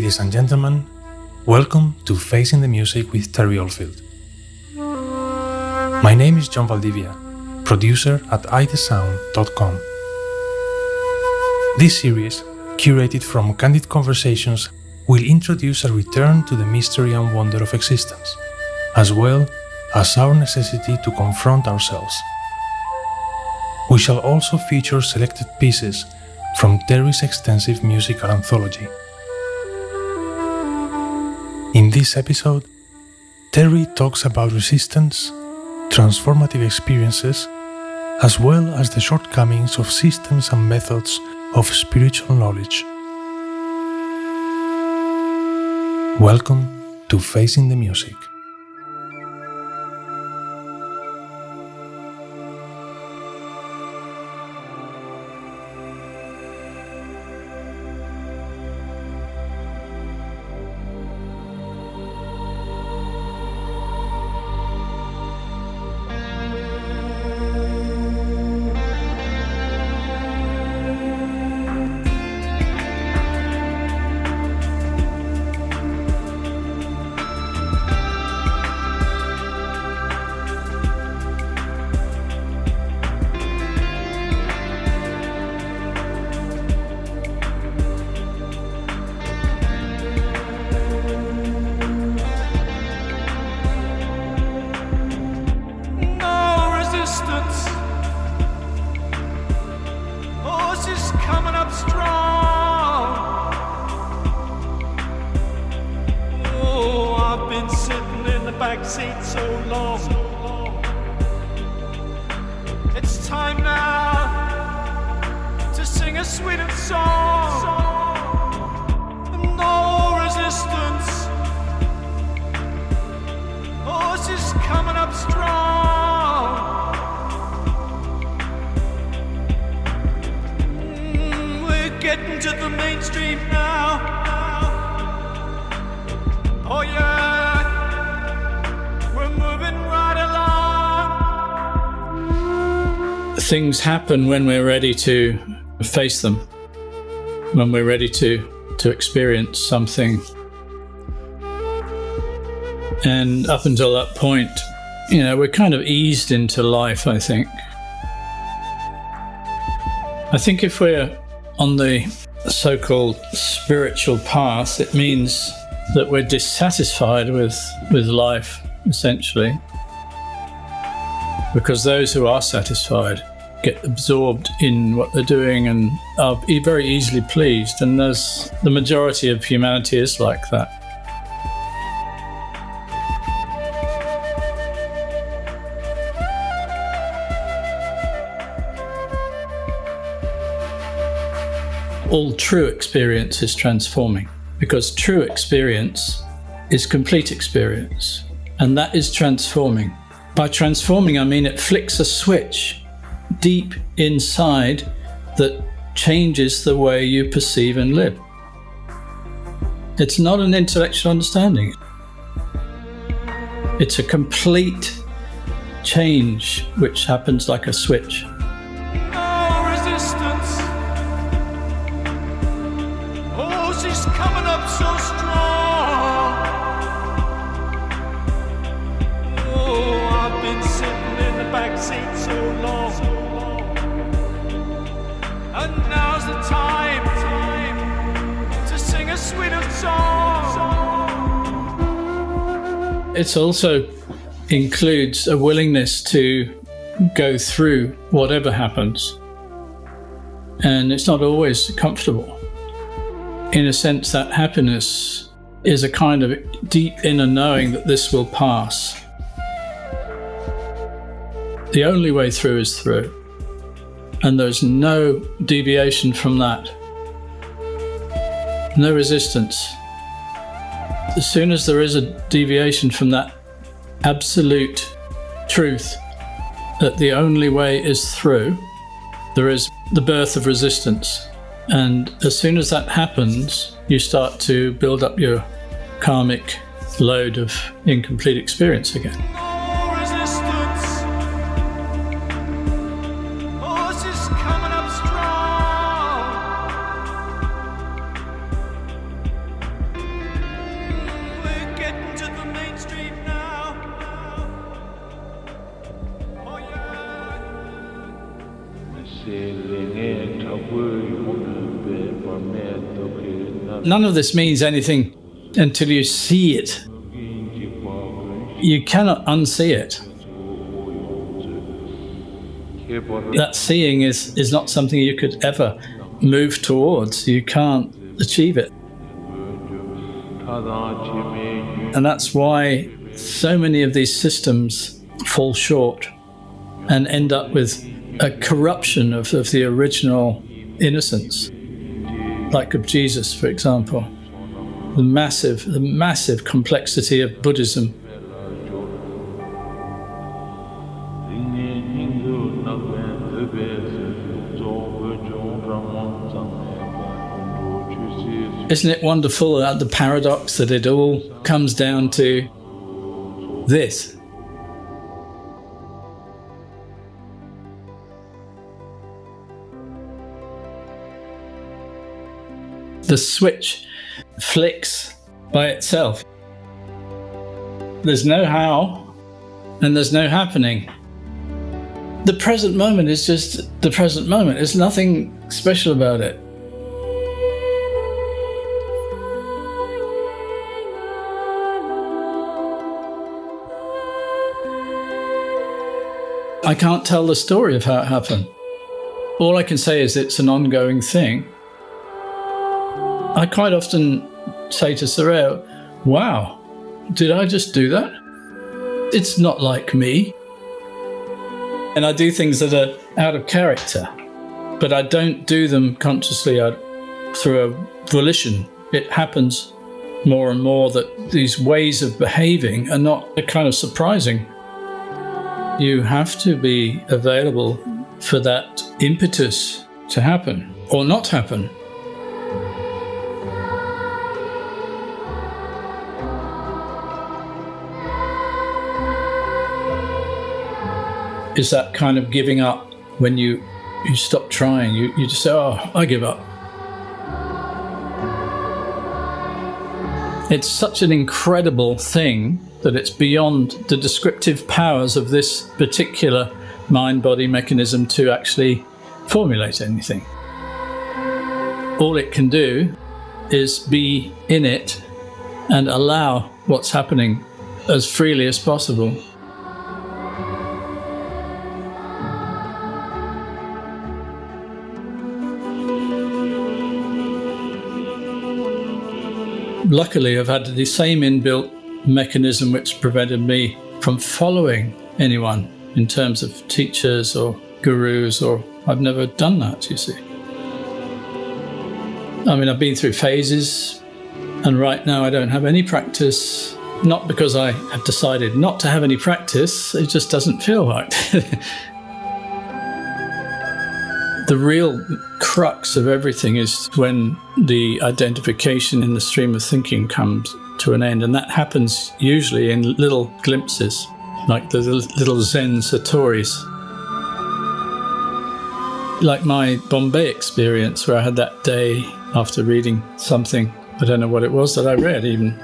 Ladies and gentlemen, welcome to Facing the Music with Terry Oldfield. My name is John Valdivia, producer at ithesound.com. This series, curated from candid conversations, will introduce a return to the mystery and wonder of existence, as well as our necessity to confront ourselves. We shall also feature selected pieces from Terry's extensive musical anthology. In this episode, Terry talks about resistance, transformative experiences, as well as the shortcomings of systems and methods of spiritual knowledge. Welcome to Facing the Music. Backseat so long. It's time now to sing a sweeter song. No resistance. Horse is coming up strong. We're getting to the mainstream now. Oh yeah. Things happen when we're ready to face them, when we're ready to experience something. And up until that point, we're kind of eased into life, I think. I think if we're on the so-called spiritual path, it means that we're dissatisfied with life, essentially. Because those who are satisfied get absorbed in what they're doing and are very easily pleased, and the majority of humanity is like that. All true experience is transforming, because true experience is complete experience, and that is transforming. By transforming, I mean it flicks a switch deep inside that changes the way you perceive and live. It's not an intellectual understanding. It's a complete change which happens like a switch. No resistance. Oh, she's coming up so strong. Oh, I've been sitting in the backseat so long. And now's the time to sing a sweeter song. It also includes a willingness to go through whatever happens. And it's not always comfortable. In a sense, that happiness is a kind of deep inner knowing that this will pass. The only way through is through. And there's no deviation from that. No resistance. As soon as there is a deviation from that absolute truth that the only way is through, there is the birth of resistance. And as soon as that happens, you start to build up your karmic load of incomplete experience again. None of this means anything until you see it. You cannot unsee it. That seeing is not something you could ever move towards. You can't achieve it. And that's why so many of these systems fall short and end up with a corruption of the original innocence, like of Jesus, for example. The massive complexity of Buddhism. Isn't it wonderful that the paradox that it all comes down to this? The switch flicks by itself. There's no how and there's no happening. The present moment is just the present moment. There's nothing special about it. I can't tell the story of how it happened. All I can say is it's an ongoing thing. I quite often say to Soraya, wow, did I just do that? It's not like me. And I do things that are out of character, but I don't do them consciously through a volition. It happens more and more that these ways of behaving are not kind of surprising. You have to be available for that impetus to happen or not happen. Is that kind of giving up when you stop trying? You just say, oh, I give up. It's such an incredible thing that it's beyond the descriptive powers of this particular mind-body mechanism to actually formulate anything. All it can do is be in it and allow what's happening as freely as possible. Luckily, I've had the same inbuilt mechanism which prevented me from following anyone in terms of teachers or gurus, or I've never done that, you see. I mean, I've been through phases, and right now I don't have any practice, not because I have decided not to have any practice, it just doesn't feel right. The real crux of everything is when the identification in the stream of thinking comes to an end, and that happens usually in little glimpses, like the little Zen Satoris. Like my Bombay experience, where I had that day after reading something, I don't know what it was that I read even,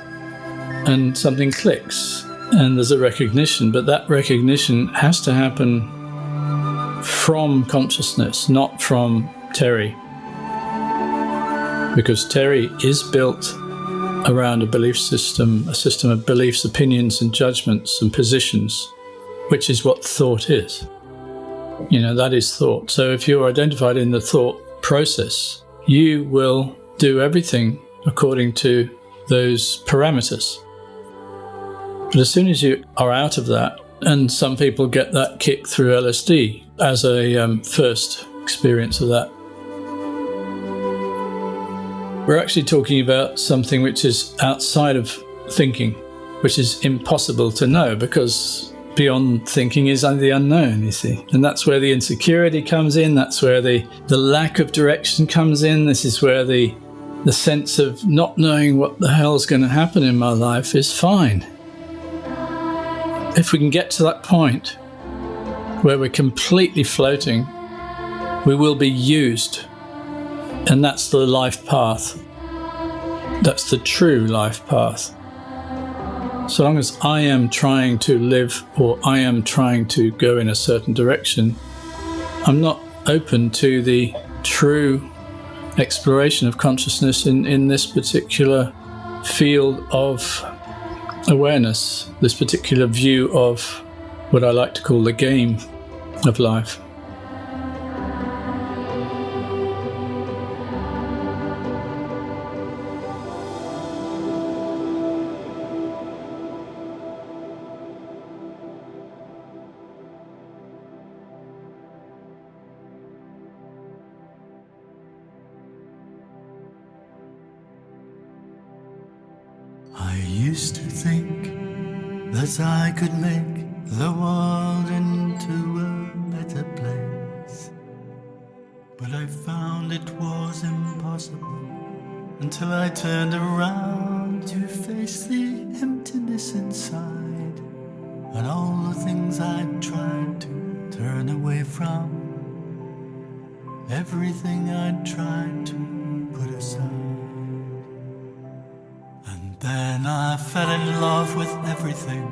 and something clicks, and there's a recognition, but that recognition has to happen from consciousness, not from Terry. Because Terry is built around a belief system, a system of beliefs, opinions and judgments and positions, which is what thought is. You know, that is thought. So if you're identified in the thought process, you will do everything according to those parameters. But as soon as you are out of that, and some people get that kick through LSD as a first experience of that. We're actually talking about something which is outside of thinking, which is impossible to know, because beyond thinking is the unknown, you see. And that's where the insecurity comes in, that's where the lack of direction comes in, this is where the sense of not knowing what the hell's going to happen in my life is fine. If we can get to that point where we're completely floating, we will be used. And that's the life path. That's the true life path. So long as I am trying to live or I am trying to go in a certain direction, I'm not open to the true exploration of consciousness in this particular field of awareness, this particular view of what I like to call the game of life. I used to think that I could make the world into a better place, but I found it was impossible until I turned around to face the emptiness inside and all the things I'd tried to turn away from, everything I'd tried to put aside. Then I fell in love with everything,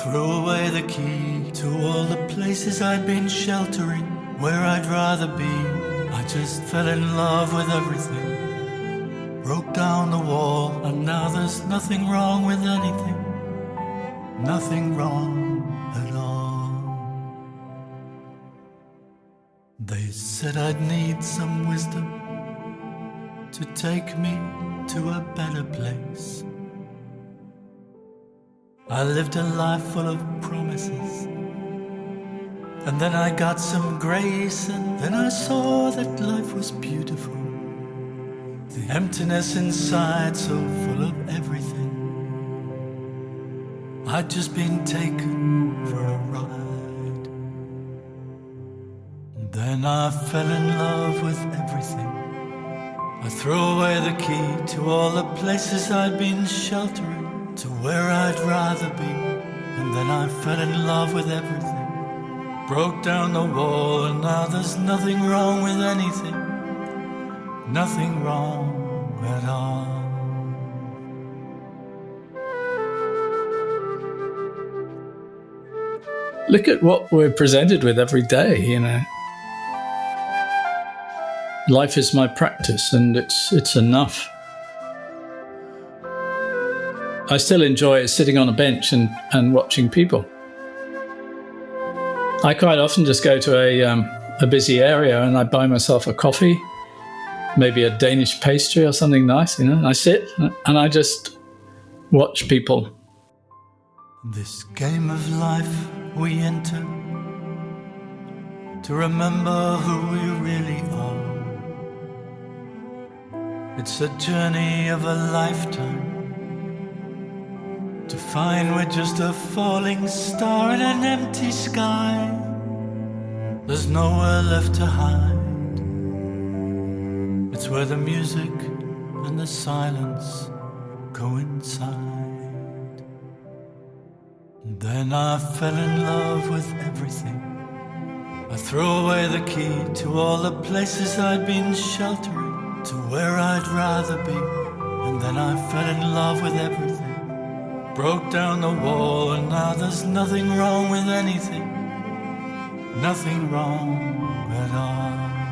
threw away the key to all the places I'd been sheltering, where I'd rather be. I just fell in love with everything, broke down the wall, and now there's nothing wrong with anything, nothing wrong at all. They said I'd need some wisdom to take me to a better place. I lived a life full of promises, and then I got some grace, and then I saw that life was beautiful. The emptiness inside so full of everything. I'd just been taken for a ride. And then I fell in love with everything. I threw away the key to all the places I'd been sheltering, to where I'd rather be. And then I fell in love with everything, broke down the wall, and now there's nothing wrong with anything, nothing wrong at all. Look at what we're presented with every day, you know. Life is my practice, and it's enough. I still enjoy sitting on a bench and watching people. I quite often just go to a busy area and I buy myself a coffee, maybe a Danish pastry or something nice, you know, and I sit and I just watch people. This game of life we enter to remember who we really are. It's a journey of a lifetime to find we're just a falling star in an empty sky. There's nowhere left to hide. It's where the music and the silence coincide. And then I fell in love with everything. I threw away the key to all the places I'd been sheltering, to where I'd rather be. And then I fell in love with everything, broke down the wall, and now there's nothing wrong with anything, nothing wrong at all.